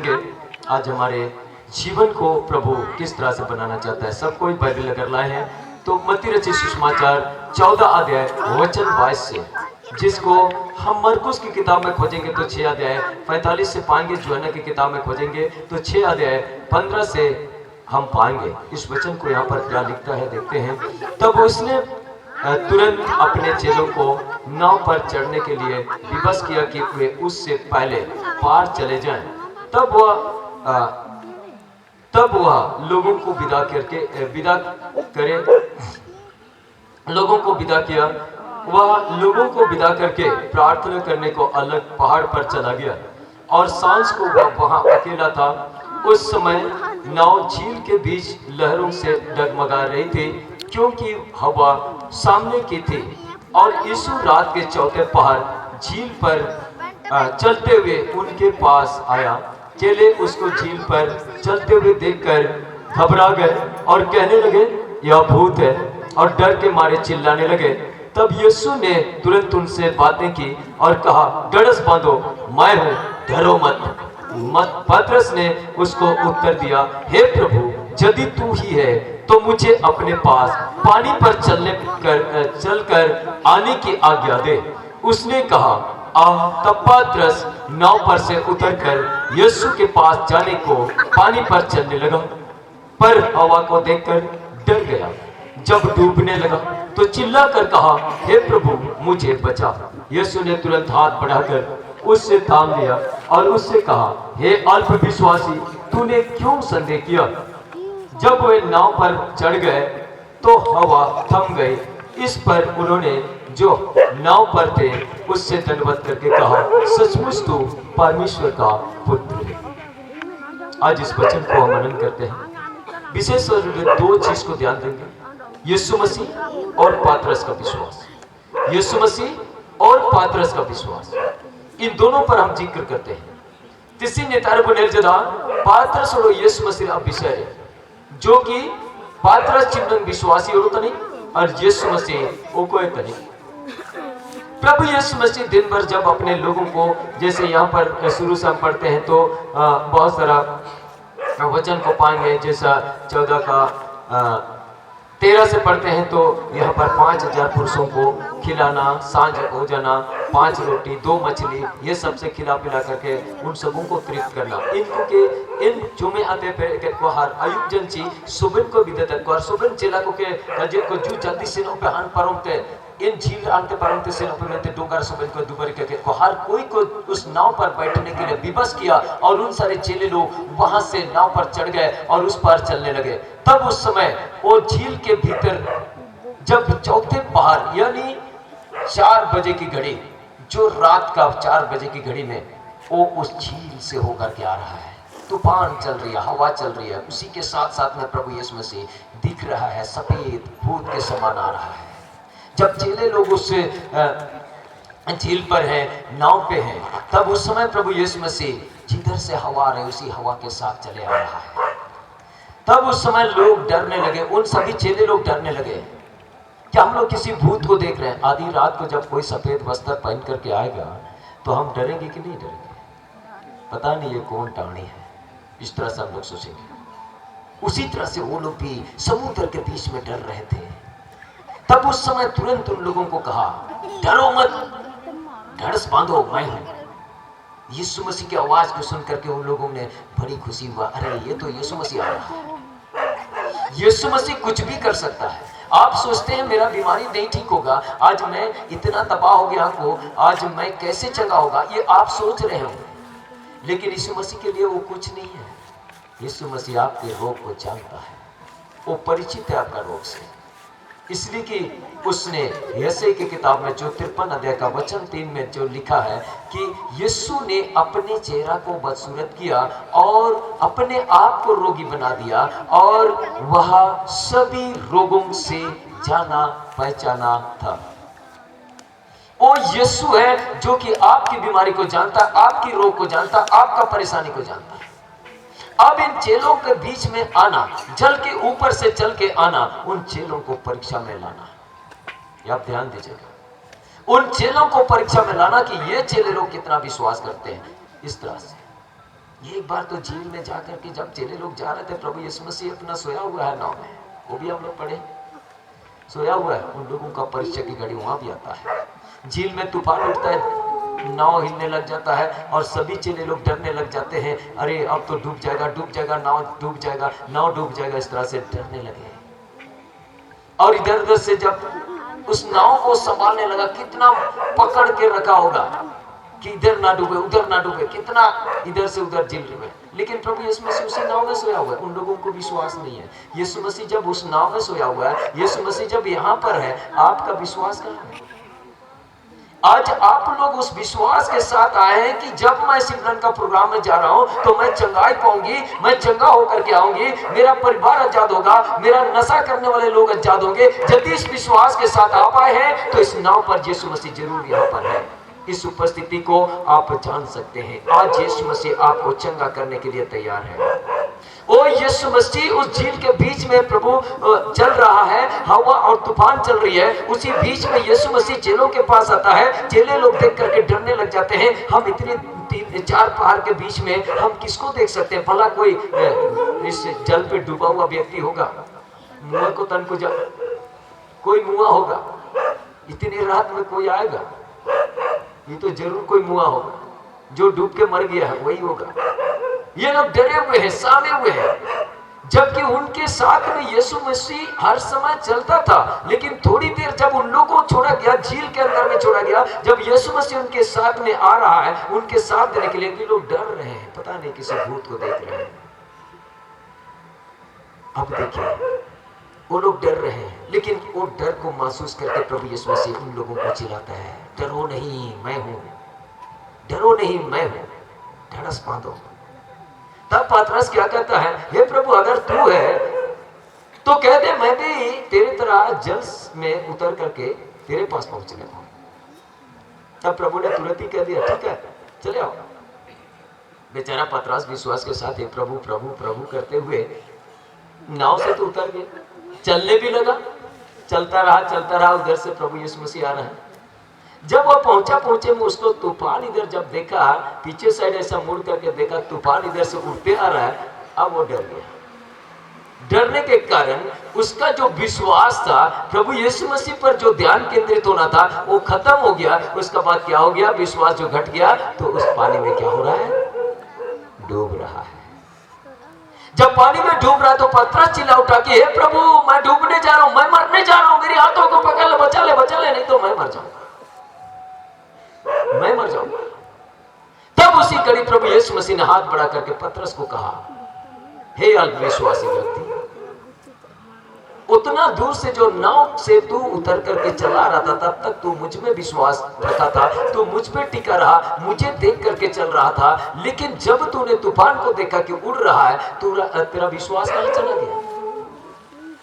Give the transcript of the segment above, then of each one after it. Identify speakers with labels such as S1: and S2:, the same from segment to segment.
S1: देखेंगे आज हमारे जीवन को प्रभु किस तरह से बनाना चाहता है। सब कोई बाइबल अगर लाए हैं तो मत्ती रचित सुसमाचार 14 अध्याय वचन 22 से, जिसको हम मरकुस की किताब में खोजेंगे तो 6 अध्याय 45 से पाएंगे, यूहन्ना की किताब में खोजेंगे तो 6 अध्याय 15 से हम पाएंगे। इस वचन को यहाँ पर क्या लिखता है देखते हैं। तब उसने तुरंत अपने चेलों को नाव पर चढ़ने के लिए विवश किया कि वे उससे पहले पार चले जाएं। तब वह लोगों को विदा किया। वह लोगों को विदा करके प्रार्थना करने को अलग पहाड़ पर चला गया और सांझ को वह वहां अकेला था। उस समय नाव झील के बीच लहरों से डगमगा रही थी, क्योंकि हवा सामने की थी। और यीशु रात के चौथे पहर झील पर चलते हुए उनके पास आया। चेले उसको झील पर चलते हुए देखकर घबरा गए और कहने लगे, यह भूत है, और डर के मारे चिल्लाने लगे। तब यीशु ने तुरंत उनसे बातें की और कहा, ढड़स बांधो, मैं हूं, डरो मत। पतरस ने उसको उत्तर दिया, हे प्रभु, यदि तू ही है तो मुझे अपने पास पानी पर चलकर आने की आज्ञा दे। उसने कहा, आ। तब पतरस नाव पर से उतरकर यीशु के पास जाने को पानी पर चलने लगा, पर हवा को देखकर डर गया। जब डूबने लगा तो चिल्लाकर कहा, हे प्रभु, मुझे बचा। यीशु ने तुरंत हाथ बढ़ाकर उससे थाम लिया और उससे कहा, हे अल्प विश्वासी, तूने क्यों संदेह किया? जब वे नाव पर चढ़ गए तो हवा थम गई। इस पर उन्होंने जो नाव पर थे उससे दंडवत करके कहा, सचमुच तू परमेश्वर का पुत्र है। आज इस वचन को हम मनन करते हैं। विशेष रूप से दो चीज को ध्यान देंगे, यीशु मसीह और पतरस का विश्वास। यीशु मसीह और पतरस का विश्वास, इन दोनों पर हम जिक्र करते हैं। तिसी नेतार को निर्जदा पतरस और यीशु मसीह अब विषय है, जो कि पतरस चिन्ह विश्वासी होता नहीं और यीशु मसीह वो कोई नहीं। प्रभु यीशु मसीह दिन भर जब अपने लोगों को, जैसे यहाँ पर शुरू से हम पढ़ते हैं तो बहुत सारा वचन को पाएंगे, जैसा 14 का 13 से पढ़ते हैं तो यहाँ पर 5000 पुरुषों को खिलाना, सांझ हो जाना, 5 रोटी 2 मछली, ये सबसे खिला पिला करके उन सबों को तृप्त करना। इनको के इन जुमे आते पे को हर अयुब जनची सुबन को विदत को और सुबन चेला को के रजे को जू जल्दी से नो पे हान परमते इन झील आनते परमते से नो पे में डोंगर सुबन को दुबर के को हर कोई को उस नाव पर बैठने के लिए विवश किया और उन सारे चेले लोग वहां से नाव पर चढ़ गए और उस पार चलने लगे। तब उस समय वो झील के भीतर जब चौथे पहर यानी 4 बजे की घड़ी, जो रात का 4 बजे की घड़ी में वो उस झील से होकर के आ रहा है। तूफान चल रही है, हवा चल रही है, उसी के साथ साथ में प्रभु यीशु मसीह दिख रहा है, सफेद भूत के समान आ रहा है। जब चेले लोग उस झील पर हैं, नाव पे हैं, तब उस समय प्रभु यीशु मसीह जिधर से हवा आ रही उसी हवा के साथ चले आ रहा है। तब उस समय लोग डरने लगे, उन सभी चेले लोग डरने लगे, क्या हम लोग किसी भूत को देख रहे हैं? आधी रात को जब कोई सफेद वस्त्र पहन करके आएगा तो हम डरेंगे कि नहीं डरेंगे? पता नहीं ये कौन टाणी है, इस तरह से हम लोग सोचेंगे। उसी तरह से वो लोग भी समुद्र के बीच में डर रहे थे। तब उस समय तुरंत उन लोगों को कहा, डरो मत, ढड़स बांधो, मैं हूं। यीशु मसीह की आवाज को सुन करके उन लोगों ने बड़ी खुशी हुआ, अरे ये तो यीशु मसीह आ रहा है। यीशु मसीह कुछ भी कर सकता है। आप सोचते हैं मेरा बीमारी नहीं ठीक होगा, आज मैं इतना तबाह हो गया को, आज मैं कैसे चंगा होगा, ये आप सोच रहे हो, लेकिन यीशु मसीह के लिए वो कुछ नहीं है। यीशु मसीह आपके रोग को जानता है, वो परिचित है आपका रोग से। इसलिए कि उसने यशायाह की किताब में जो 53 अध्याय का वचन 3 में जो लिखा है कि यीशु ने अपने चेहरा को बदसूरत किया और अपने आप को रोगी बना दिया और वह सभी रोगों से जाना पहचाना था। वो यीशु है जो कि आपकी बीमारी को जानता, आपकी रोग को जानता, आपका परेशानी को जानता है। अब इन चेलों के बीच में आना, जल के ऊपर से चल के आना, उन चेलों को परीक्षा में लाना, ये आप ध्यान दीजिएगा। उन चेलों को परीक्षा में लाना कि ये चेले लोग कितना विश्वास करते हैं। इस तरह से एक बार तो झील में जाकर के जब चेले लोग जा रहे थे, प्रभु यीशु मसीह अपना सोया हुआ है नाव में, वो भी हम लोग पढ़े, सोया हुआ है। उन लोगों का परिचय की घड़ी वहां भी आता है। झील में तूफान उठता है, नाव हिलने लग जाता है और सभी चेले लोग डरने लग जाते हैं, अरे अब तो डूब जाएगा, डूब जाएगा, नाव डूब जाएगा, नाव डूब जाएगा, इस तरह से डरने लगे। और इधर उधर से जब उस नाव को संभालने लगा, कितना पकड़ के रखा होगा कि इधर ना डूबे, उधर ना डूबे, कितना इधर से उधर झील में। लेकिन प्रभु यीशु मसीह उसी नाव में सोया हुआ है। उन लोगों को विश्वास नहीं है। यीशु मसीह जब उस नाव में सोया हुआ है, यीशु मसीह जब यहाँ पर है, आपका विश्वास कहाँ है? आज आप लोग उस विश्वास के साथ आए हैं कि जब मैं सिमरन का प्रोग्राम में जा रहा हूं तो मैं चंगाई पाऊंगी, मैं चंगा होकर के आऊंगी, मेरा परिवार आजाद होगा, मेरा नशा करने वाले लोग आजाद होंगे। यदि इस विश्वास के साथ आप आए हैं तो इस नाव पर यीशु मसीह जरूर यहाँ पर है। इस उपस्थिति को आप जान सकते हैं। आज यीशु मसीह आपको चंगा करने के लिए तैयार है। ओ यीशु मसीह उस झील के बीच में प्रभु चल रहा है, हवा और तूफान चल रही है, उसी बीच में यीशु मसीह चेलों के पास आता है। चेले लोग देख करके डरने लग जाते हैं, हम इतने 3-4 पहाड़ के बीच में हम किसको देख सकते हैं? भला कोई इस जल पे डूबा हुआ व्यक्ति होगा? मुआ को तन को कोई मुआ होगा? इतनी रात में कोई आएगा? ये तो जरूर कोई मुआ होगा, जो डूब के मर गया है वही होगा। ये लोग डरे हुए हैं, सामे हुए हैं, जबकि उनके साथ में यीशु मसीह हर समय चलता था। लेकिन थोड़ी देर जब उन लोगों को छोड़ा गया, झील के अंदर में छोड़ा गया, जब यीशु मसीह उनके साथ में आ रहा है, उनके साथ देने के लिए, ये लोग डर रहे हैं, पता नहीं किसी भूत को देख रहे हैं। अब देखिए, वो लोग डर रहे हैं, लेकिन वो डर को महसूस करके प्रभु यीशु मसीह उन लोगों को चिल्लाता है, डरो नहीं, मैं हूं, डरो नहीं, मैं हूं, ढाढ़स बांधो। तब पतरस क्या कहता है, हे प्रभु अगर तू है तो कह दे मैं भी तेरी तरह जल में उतर करके तेरे पास पहुंचने को। तब प्रभु ने तुरंत ही कह दिया, ठीक है चले आओ। बेचारा पतरस विश्वास के साथ हे प्रभु प्रभु प्रभु करते हुए नाव से तो उतर गए, चलने भी लगा, चलता रहा। उधर से प्रभु यीशु मसीह आ रहा है। जब वो पहुंचे में उसको तूफान इधर जब देखा, पीछे साइड ऐसा मुड़ करके देखा, तूफान इधर से उड़ते आ रहा है। अब वो डर गया। डरने के कारण उसका जो विश्वास था, प्रभु यीशु मसीह पर जो ध्यान केंद्रित होना था, वो खत्म हो गया। उसके बाद क्या हो गया? विश्वास जो घट गया, तो उस पानी में क्या हो रहा है? डूब रहा है। जब पानी में डूब रहा है तो पतरस चिल्ला उठा कि हे प्रभु मैं डूबने जा रहा हूं, मैं मरने जा रहा हूं, मेरे हाथों को पकड़ ले, बचा ले, नहीं तो मैं मर जाऊंगा, मैं मर जाऊंगा। तब उसी घड़ी प्रभु यीशु मसीह ने हाथ बढ़ा करके पतरस को कहा, हे अल्पविश्वासी व्यक्ति, उतना दूर से जो नाव से तू उतर करके चला रहा था, तब तक तू मुझ में विश्वास रखा था, तू मुझ पे टिका रहा, मुझे देख करके चल रहा था। लेकिन जब तूने तूफान को देखा कि उड़ रहा है, तेरा विश्वास कहां चला गया?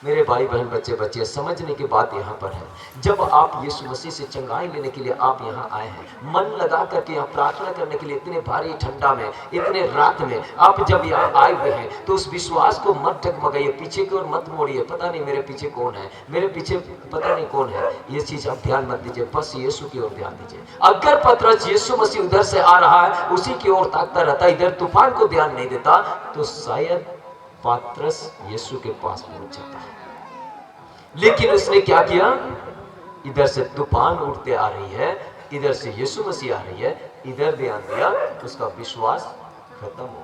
S1: मेरे भाई बहन बच्चे बच्चे, समझने की बात यहाँ पर है। जब आप यीशु मसीह से चंगाई लेने के लिए आप यहाँ आए हैं, मन लगा करके यहाँ प्रार्थना करने के लिए, इतने भारी ठंडा में, इतने रात में आप जब यहाँ आए हुए हैं, तो उस विश्वास को मत डगमगाइए, पीछे की ओर मत मोड़िए, पता नहीं मेरे पीछे कौन है, मेरे पीछे पता नहीं कौन है, ये चीज आप ध्यान मत दीजिए, बस यीशु की ओर ध्यान दीजिए। अगर पतरस यीशु मसीह उधर से आ रहा है, उसी की ओर ताकता रहता, इधर तूफान को ध्यान नहीं देता, तो शायद पतरस यीशु के पास पहुंच जाता है। लेकिन उसने क्या किया? इधर से तूफान उठते आ रही है, इधर से यीशु मसीह आ रही है, इधर ध्यान दिया, उसका विश्वास खत्म हो गया।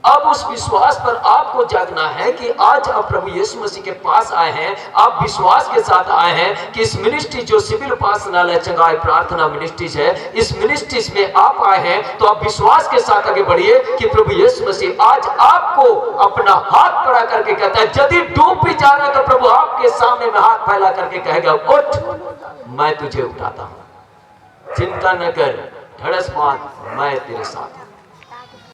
S1: अब उस विश्वास पर आपको जागना है कि आज आप प्रभु यीशु मसीह के पास आए हैं, आप विश्वास के साथ आए हैं कि इस मिनिस्ट्री जो सिविल उपासनालय चंगाई प्रार्थना मिनिस्ट्रीज है, इस मिनिस्ट्रीज में आप आए हैं, तो आप विश्वास के साथ आगे बढ़िए कि प्रभु यीशु मसीह आज आपको अपना हाथ बढ़ा करके कहता है, यदि डूब भी जा रहा है तो प्रभु आपके सामने में हाथ फैला करके कहेगा, उठ, मैं तुझे उठाता हूं, चिंता न कर, ढड़स बांध, मैं तेरे साथ हूं।